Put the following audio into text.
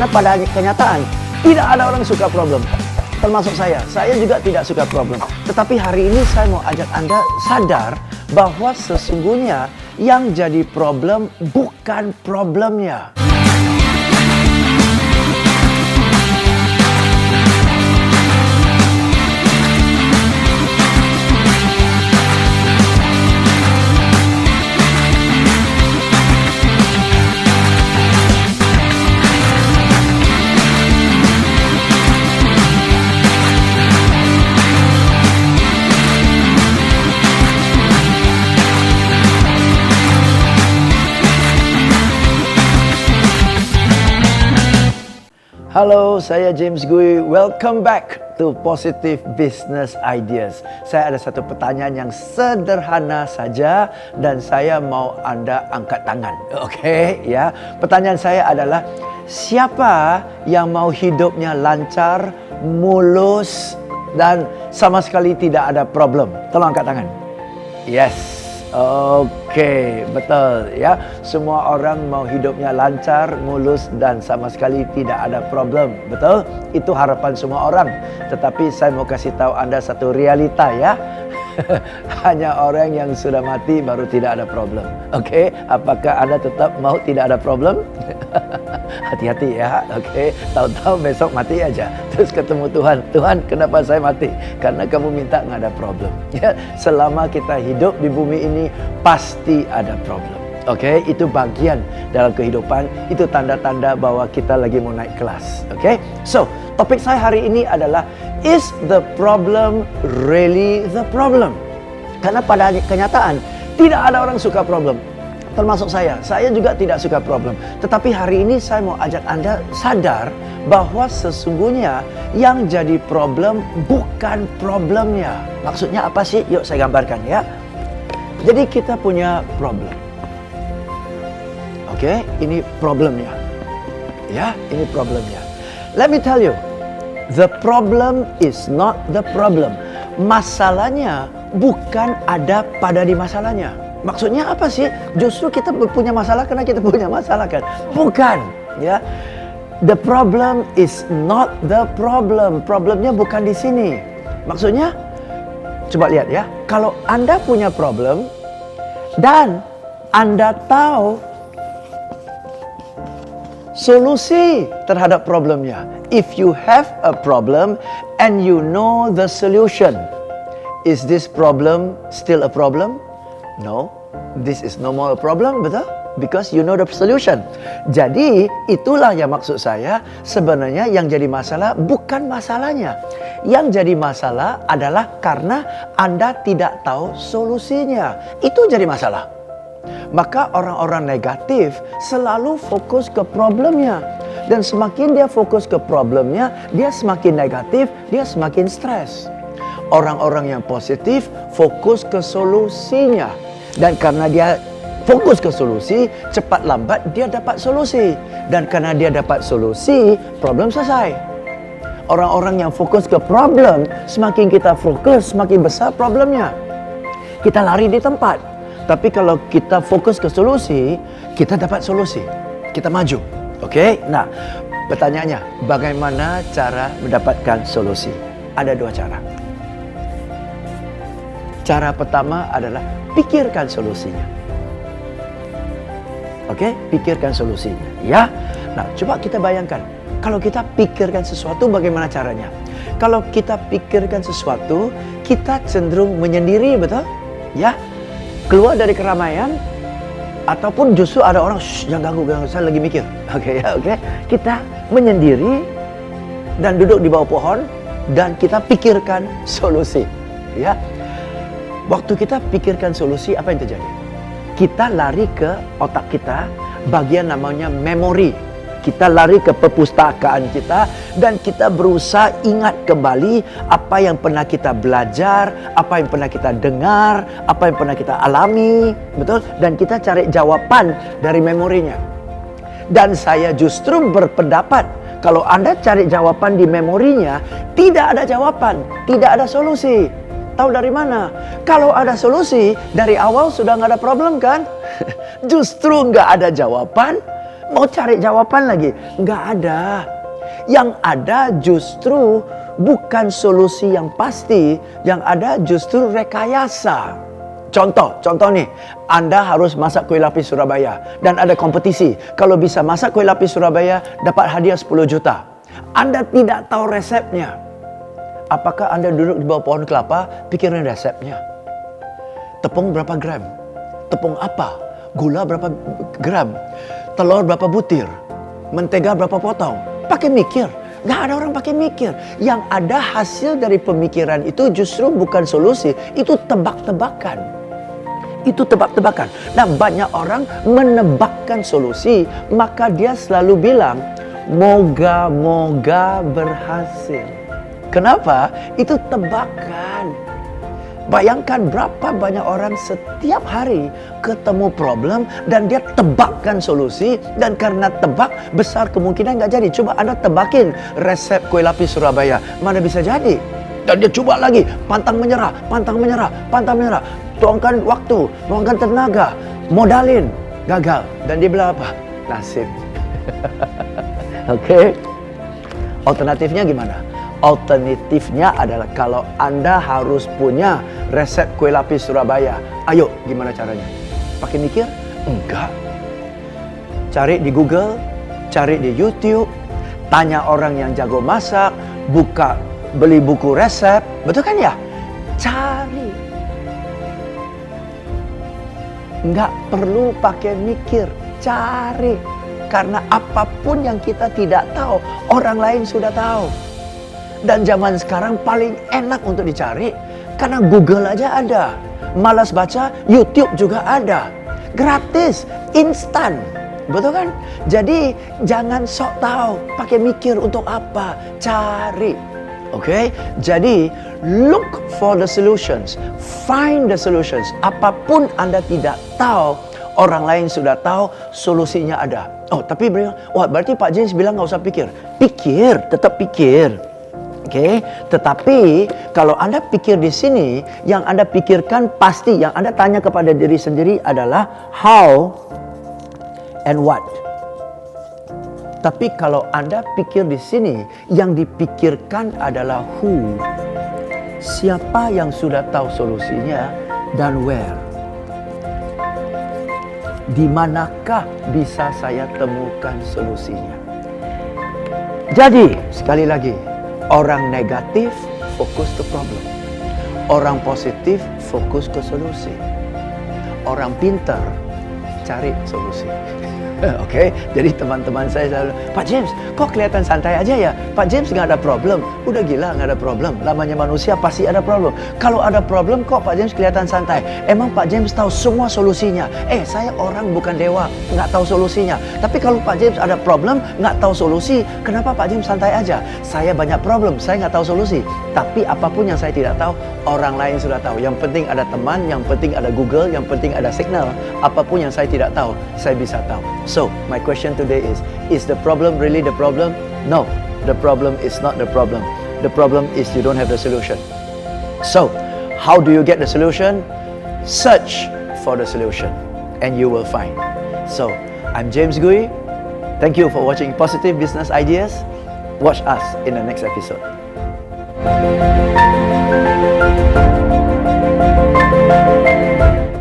pada kenyataan, tidak ada orang suka problem. Termasuk saya. Saya juga tidak suka problem. Tetapi hari ini saya mau ajak Anda sadar bahwa sesungguhnya yang jadi problem bukan problemnya. Halo, saya James Gui. Welcome back to Positive Business Ideas. Saya ada satu pertanyaan yang sederhana saja dan saya mau Anda angkat tangan. Oke, ya. Pertanyaan saya adalah, siapa yang mau hidupnya lancar, mulus dan sama sekali tidak ada problem? Tolong angkat tangan. Yes. Oke, betul ya. Semua orang mau hidupnya lancar, mulus dan sama sekali tidak ada problem. Betul? Itu harapan semua orang. Tetapi saya mau kasih tahu Anda satu realita ya. Hanya orang yang sudah mati baru tidak ada problem. Oke, apakah Anda tetap mau tidak ada problem? Hati-hati ya. Oke, tahu-tahu besok mati aja. Terus ketemu Tuhan. Tuhan, kenapa saya mati? Karena kamu minta nggak ada problem. Ya, selama kita hidup di bumi ini pasti ada problem. Oke, itu bagian dalam kehidupan. Itu tanda-tanda bahwa kita lagi mau naik kelas. Oke, so topik saya hari ini adalah, is the problem really the problem? Karena pada kenyataan tidak ada orang suka problem. Termasuk saya. Saya juga tidak suka problem. Tetapi hari ini saya mau ajak Anda sadar bahwa sesungguhnya yang jadi problem bukan problemnya. Maksudnya apa sih? Yuk saya gambarkan ya. Jadi kita punya problem. Oke, ini problemnya. Ya, ini problemnya. Let me tell you, the problem is not the problem. Masalahnya bukan ada pada di masalahnya. Maksudnya apa sih? Justru kita punya masalah karena kita punya masalah kan? Bukan, ya. The problem is not the problem. Problemnya bukan di sini. Maksudnya, coba lihat ya. Kalau Anda punya problem dan Anda tahu solusi terhadap problemnya. If you have a problem and you know the solution, is this problem still a problem? No, this is no more a problem, betul? Because you know the solution. Jadi itulah yang maksud saya, sebenarnya yang jadi masalah bukan masalahnya. Yang jadi masalah adalah karena Anda tidak tahu solusinya. Itu jadi masalah. Maka orang-orang negatif selalu fokus ke problemnya. Dan semakin dia fokus ke problemnya, dia semakin negatif, dia semakin stres. Orang-orang yang positif fokus ke solusinya. Dan karena dia fokus ke solusi, cepat lambat dia dapat solusi. Dan karena dia dapat solusi, problem selesai. Orang-orang yang fokus ke problem, semakin kita fokus, semakin besar problemnya. Kita lari di tempat. Tapi kalau kita fokus ke solusi, kita dapat solusi. Kita maju. Oke? Nah, pertanyaannya, bagaimana cara mendapatkan solusi? Ada dua cara. Cara pertama adalah pikirkan solusinya. Oke? Pikirkan solusinya. Ya? Nah, coba kita bayangkan. Kalau kita pikirkan sesuatu, bagaimana caranya? Kalau kita pikirkan sesuatu, kita cenderung menyendiri, betul? Ya? Keluar dari keramaian, ataupun justru ada orang, jangan ganggu, saya lagi mikir. Oke, ya, oke. Kita menyendiri dan duduk di bawah pohon dan kita pikirkan solusi. Ya. Waktu kita pikirkan solusi, apa yang terjadi? Kita lari ke otak kita, bagian namanya memori. Kita lari ke perpustakaan kita dan kita berusaha ingat kembali apa yang pernah kita belajar, apa yang pernah kita dengar, apa yang pernah kita alami, betul? Dan kita cari jawaban dari memorinya. Dan saya justru berpendapat, kalau Anda cari jawaban di memorinya, tidak ada jawaban, tidak ada solusi. Tahu dari mana? Kalau ada solusi, dari awal sudah nggak ada problem kan? Justru nggak ada jawaban, Mau cari jawaban lagi? Nggak ada. Yang ada justru bukan solusi yang pasti, yang ada justru rekayasa. Contoh nih, Anda harus masak kuih lapis Surabaya dan ada kompetisi. Kalau bisa masak kuih lapis Surabaya, dapat hadiah 10 juta. Anda tidak tahu resepnya. Apakah Anda duduk di bawah pohon kelapa, pikirin resepnya? Tepung berapa gram? Tepung apa? Gula berapa gram? Telur berapa butir? Mentega berapa potong? Pakai mikir. Nggak ada orang pakai mikir. Yang ada hasil dari pemikiran itu justru bukan solusi. Itu tebak-tebakan. Itu tebak-tebakan. Nah, banyak orang menebakkan solusi. Maka dia selalu bilang, moga-moga berhasil. Kenapa? Itu tebakan. Bayangkan berapa banyak orang setiap hari ketemu problem dan dia tebakkan solusi, dan karena tebak besar kemungkinan nggak jadi. Coba Anda tebakin resep kuih lapis Surabaya, mana bisa jadi? Dan dia coba lagi, pantang menyerah. Tuangkan waktu, tuangkan tenaga, modalin, gagal. Dan dia bilang apa? Nasib. Oke. Alternatifnya gimana? Alternatifnya adalah kalau Anda harus punya resep kuih lapis Surabaya. Ayo, gimana caranya? Pakai mikir? Enggak. Cari di Google, cari di YouTube, tanya orang yang jago masak, beli buku resep. Betul kan ya? Cari. Enggak perlu pakai mikir, cari. Karena apapun yang kita tidak tahu, orang lain sudah tahu. Dan zaman sekarang paling enak untuk dicari karena Google aja ada. Malas baca, YouTube juga ada. Gratis, instan. Betul kan? Jadi jangan sok tahu, pakai mikir untuk apa? Cari. Oke? Jadi look for the solutions. Find the solutions. Apapun Anda tidak tahu, orang lain sudah tahu, solusinya ada. Oh, tapi berarti Pak James bilang nggak usah pikir. Pikir, tetap pikir. Oke, tetapi kalau Anda pikir di sini, yang Anda pikirkan pasti, yang Anda tanya kepada diri sendiri adalah how and what. Tapi kalau Anda pikir di sini, yang dipikirkan adalah who. Siapa yang sudah tahu solusinya dan where. Di manakah bisa saya temukan solusinya? Jadi, sekali lagi, orang negatif fokus ke problem. Orang positif fokus ke solusi. Orang pintar cari solusi. Oke, jadi teman-teman saya selalu, Pak James, kok kelihatan santai aja ya? Pak James nggak ada problem. Udah gila, nggak ada problem. Namanya manusia pasti ada problem. Kalau ada problem, kok Pak James kelihatan santai? Emang Pak James tahu semua solusinya? Saya orang bukan dewa, nggak tahu solusinya. Tapi kalau Pak James ada problem, nggak tahu solusi, kenapa Pak James santai aja? Saya banyak problem, saya nggak tahu solusi. Tapi apapun yang saya tidak tahu, orang lain sudah tahu. Yang penting ada teman, yang penting ada Google, yang penting ada signal. Apapun yang saya tidak tahu, saya bisa tahu. So, my question today is the problem really the problem? No, the problem is not the problem. The problem is you don't have the solution. So, how do you get the solution? Search for the solution and you will find. So, I'm James Gui. Thank you for watching Positive Business Ideas. Watch us in the next episode.